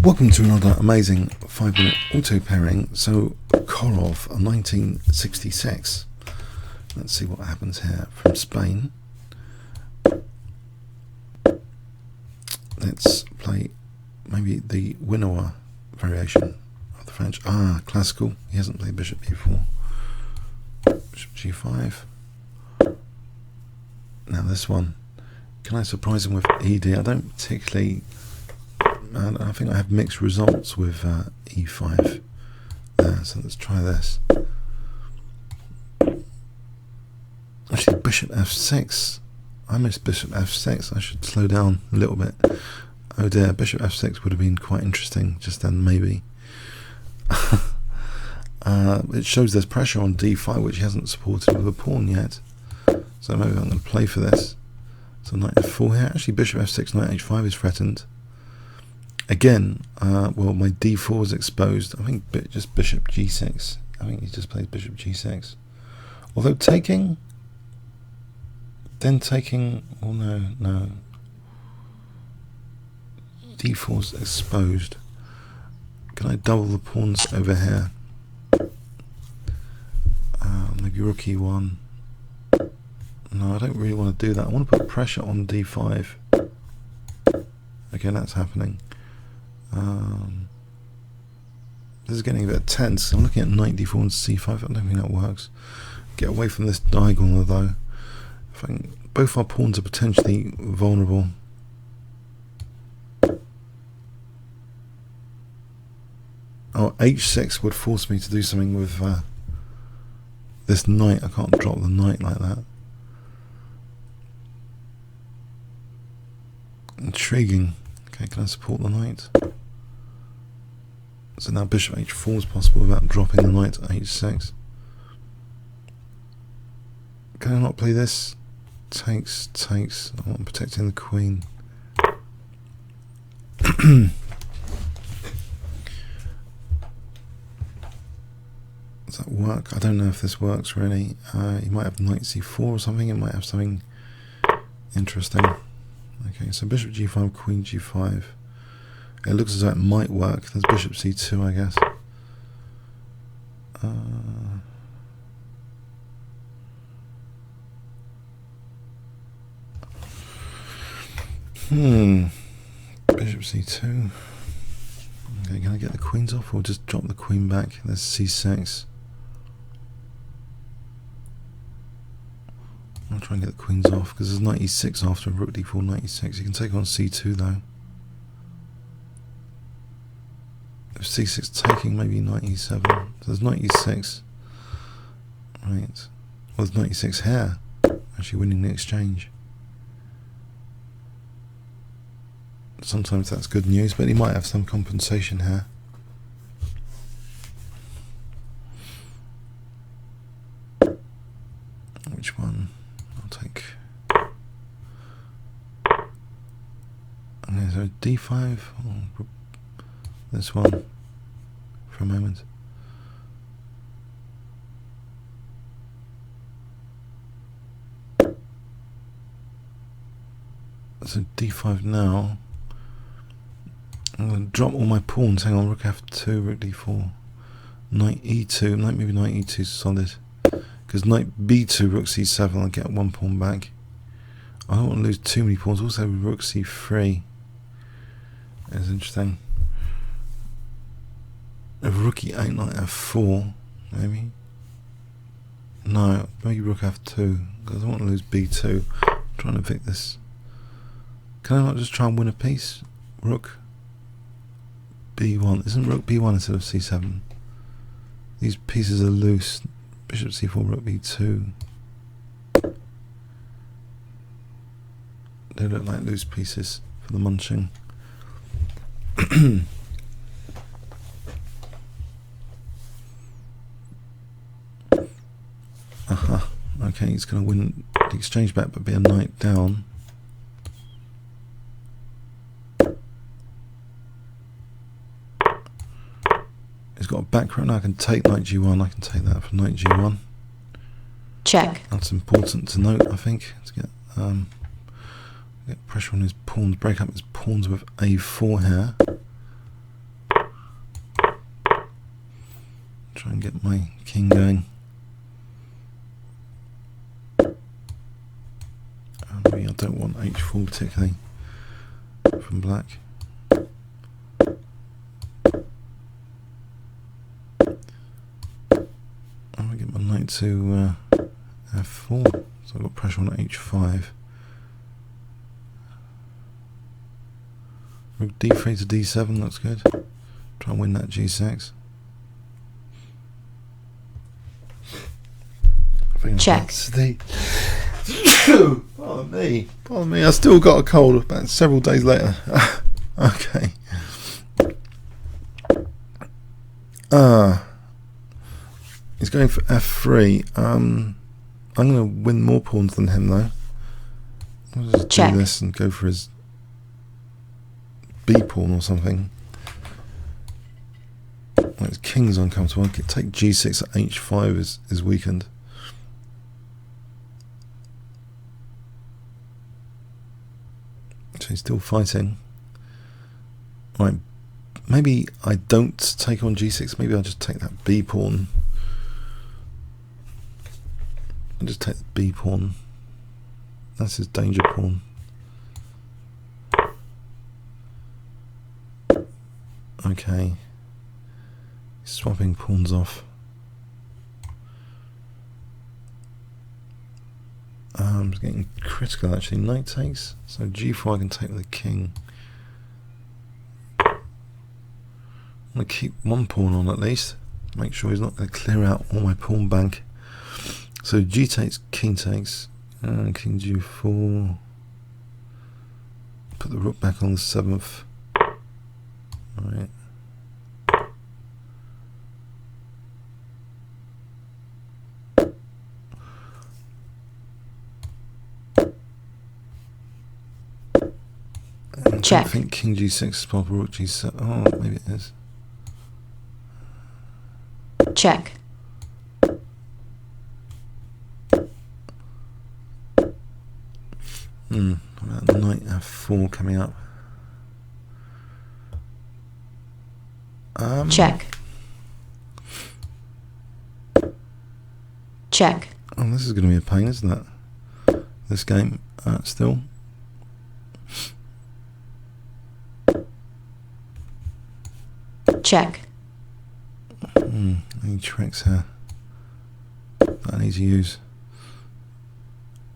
Welcome to another amazing 5-minute auto pairing. So Korov, 1966. Let's see what happens here from Spain. Let's play maybe the Winnower variation of the French. Classical. He hasn't played bishop before. Bishop g5. Now this one. Can I surprise him with ED? I don't particularly. I think I have mixed results with e5 there, so let's try this. Actually, bishop f6. I missed bishop f6. I should slow down a little bit. Oh dear, bishop f6 would have been quite interesting just then, maybe. It shows there's pressure on d5, which he hasn't supported with a pawn yet. So maybe I'm going to play for this. So knight f4 here. Actually, bishop f6, knight h5 is threatened. Again, well, my d4 is exposed. I think just bishop g6. I think he just plays bishop g6. Although taking, then taking, oh no. d4 is exposed. Can I double the pawns over here? Maybe rook e1. No, I don't really want to do that. I want to put pressure on d5. Okay, that's happening. This is getting a bit tense. I'm looking at knight d4 and c5. I don't think that works. Get away from this diagonal though. I think both our pawns are potentially vulnerable. Oh, h6 would force me to do something with this knight. I can't drop the knight like that. Intriguing. Okay, can I support the knight? So now bishop h4 is possible without dropping the knight to h6. Can I not play this? Takes. I want protecting the queen. Does that work? I don't know if this works really. You might have knight c4 or something. It might have something interesting. Okay, so bishop g5, queen g5. It looks as though it might work. There's bishop c2, I guess. Bishop c2. Okay, can I get the queens off or just drop the queen back? There's c6. I'll try and get the queens off because there's knight e6 after rook d4, knight e6. You can take on c2 though. If c6 taking, maybe knight e7. So there's knight e6. Right. Well, there's knight e6 here. Actually winning the exchange. Sometimes that's good news, but he might have some compensation here. Which one? I'll take. Okay, so d5. Oh, this one for a moment. So d5 now. I'm going to drop all my pawns. Hang on, rook f2, rook d4, knight e2. Maybe knight e2 is solid. Because knight b2, rook c7, I'll get one pawn back. I don't want to lose too many pawns. Also, rook c3 is interesting. If rook e8, knight f4, maybe. No, maybe rook f2. Because I don't want to lose b2. I'm trying to pick this. Can I not just try and win a piece? Rook b1. Isn't rook b1 instead of c7? These pieces are loose. Bishop c4, rook b2. They look like loose pieces for the munching. Okay, he's going to win the exchange back but be a knight down. He's got a back row. Now I can take knight g1. I can take that for knight g1. Check. That's important to note, I think, to get pressure on his pawns, break up his pawns with a4 here. get my king going. I don't want h4 particularly from black. I get my knight to f4, so I've got pressure on h5. Rook d3 to d7 looks good. Try and win that g6. Check. Pardon me, I still got a cold about several days later. Okay. He's going for f3. I'm going to win more pawns than him though. I'll just Check. do this and go for his b pawn or something. Well, his king's uncomfortable. I could take g6 at h5 is weakened. So he's still fighting. Right, maybe I don't take on g6. Maybe I'll just take that b pawn. I'll just take the b pawn. That's his danger pawn. Okay. He's swapping pawns off. I'm getting critical actually. Knight takes. So g4 I can take with the king. I'm going to keep one pawn on at least. Make sure he's not going to clear out all my pawn bank. So g takes, king takes. King g4. Put the rook back on the 7th. Alright. Check. I think king g6 is possible, rook g7. Oh, maybe it is. Check. About knight f4 coming up. Check. Check. Oh, this is going to be a pain, isn't it? This game, still. Check. Any tricks here that I need to use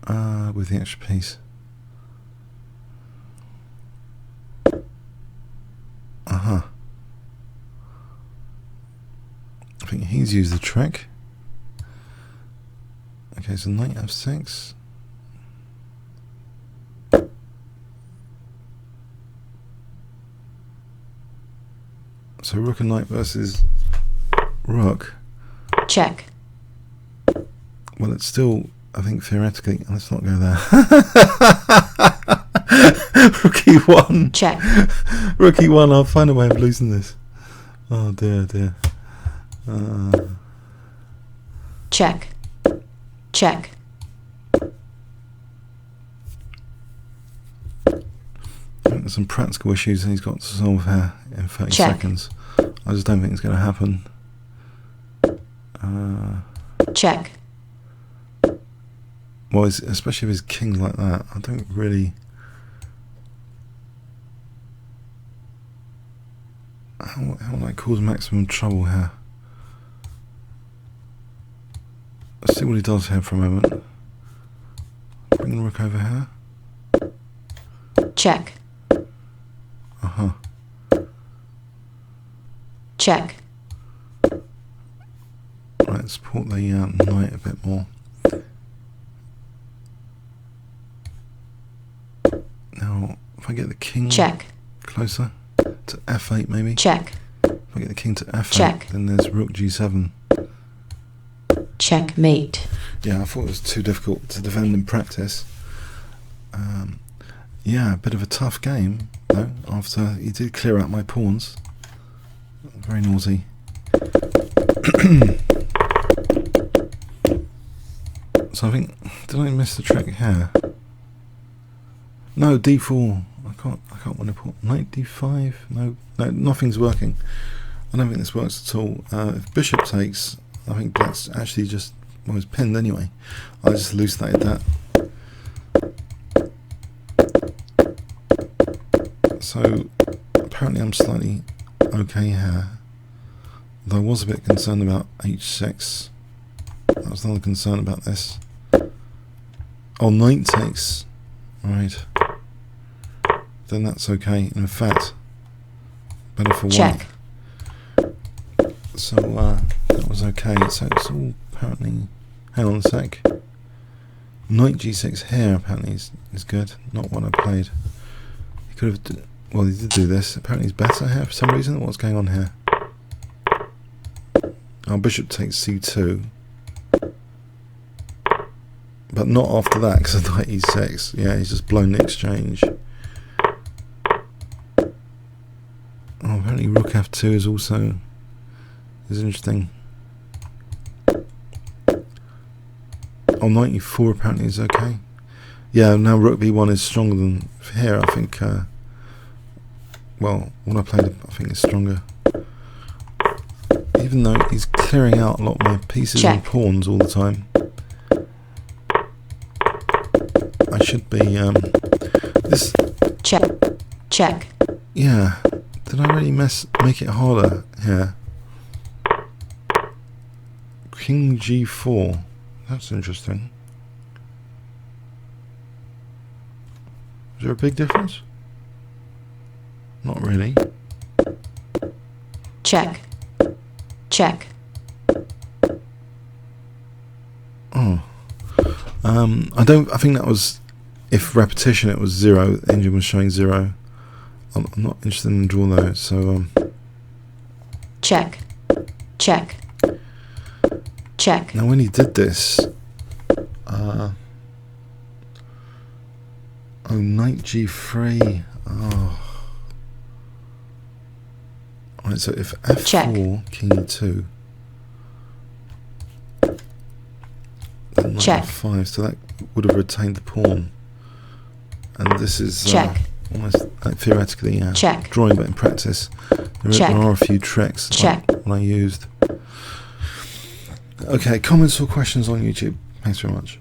with the extra piece? I think he's used the trick. Okay, so knight f6. So rook and knight versus rook. Check. Well, it's still, I think, theoretically. Let's not go there. Rook e1. Check. Rook e1. I'll find a way of losing this. Oh dear, dear. Check. Check. I think there's some practical issues he's got to solve here in 30 Check. seconds. I just don't think it's going to happen. Check. Well, especially if his king's like that, I don't really. How will I cause maximum trouble here? Let's see what he does here for a moment. Bring the rook over here. Check. Check. Right, support the knight a bit more. Now, if I get the king Check. closer to f8 maybe. Check. If I get the king to f8, Check. then there's rook g7. Checkmate. Yeah, I thought it was too difficult to defend in practice. Yeah, a bit of a tough game though. After he did clear out my pawns, very naughty. So I think, did I miss the trick here? No, d4. I can't win a pawn. Knight d5. No, nothing's working. I don't think this works at all. If bishop takes, I think that's actually just, well, it's pinned anyway. I just elucidated that. So apparently I'm slightly okay here. Though I was a bit concerned about h6. That was another concern about this. Oh, knight takes. Right. Then that's okay. In fact, better for Check. white. So that was okay. So it's all apparently. Hang on a sec. Knight g6 here apparently is good. Not what I played. He could have. Well, he did do this. Apparently he's better here for some reason. What's going on here? Our bishop takes c2. But not after that, because of knight e6. Yeah, he's just blown the exchange. Oh, apparently rook f2 is also interesting. Oh, knight e4 apparently is okay. Yeah, now rook b1 is stronger than here. I think. Well, when I played it, I think it's stronger. Even though he's clearing out a lot of my pieces and pawns all the time. I should be, this... Check. Yeah. Did I really make it harder here? King g4. That's interesting. Is there a big difference? Not really. Check. Oh. I think that was, if repetition it was 0, the engine was showing 0. I'm not interested in draw though, so Check. now when he did this, oh, knight g3. Oh. Alright, so if f4, king e2, then knight f5, so that would have retained the pawn. And this is almost like theoretically drawing, but in practice there are a few tricks like when I used. Okay, comments or questions on YouTube. Thanks very much.